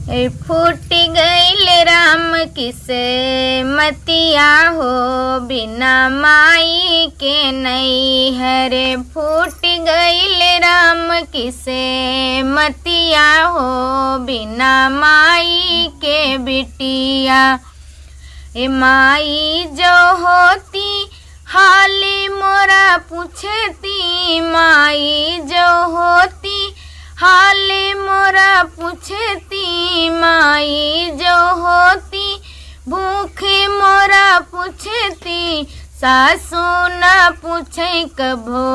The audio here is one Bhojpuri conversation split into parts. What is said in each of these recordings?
फूट गईल राम किसे मतिया हो, बिना माई के नैहर। फूट गईल राम किसे मतिया हो, बिना माई के बिटिया। माई जो होती हाल मोरा पूछती, माई जो होती हाल मोरा पूछती, माई जो होती भूखे मोरा पूछती। सासू न पूछे कभो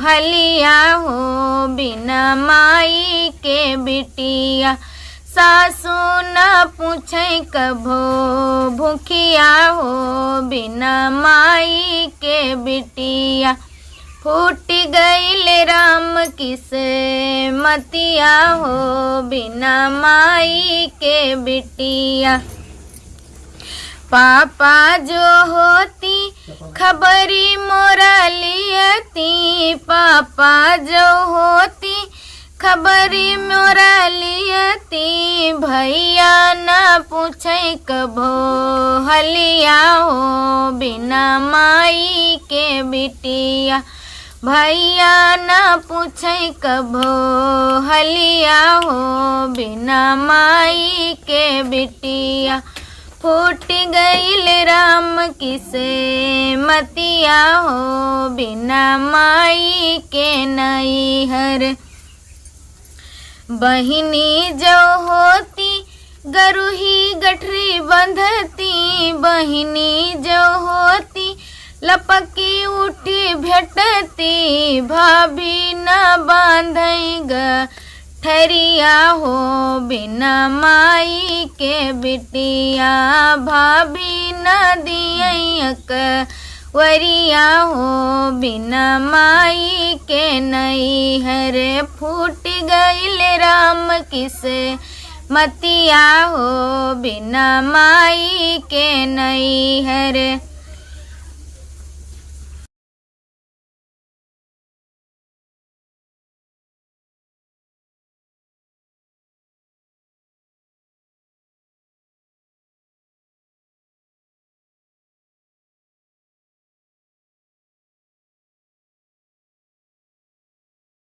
हलिया हो, बिना माई के बिटिया। सासू न पूछे कभो भूखिया हो, बिना माई के बिटिया। फूट गईल राम किसे मतिया हो, बिना माई के बिटिया। पापा जो होती खबरी मोरा लियती, पापा जो होती खबरी मोरा लियती। भैया न पूछे कभो हलिया हो, बिना माई के बिटिया। भैया न पूछे कभो हलिया हो, बिना माई के बिटिया। फूट गईल राम किसे मतिया हो, बिना माई के नैहर। बहिनी जो होती गरुही गठरी बंधती, बहिनी जो होती लपकी उठी भेटती। भाभी न बांधई गठरिया हो, बिना माई के बिटिया। भाभी न दियई वरिया हो, बिना माई के नैहर। फूट गईल राम किसे मतिया हो, बिना माई के नैहर।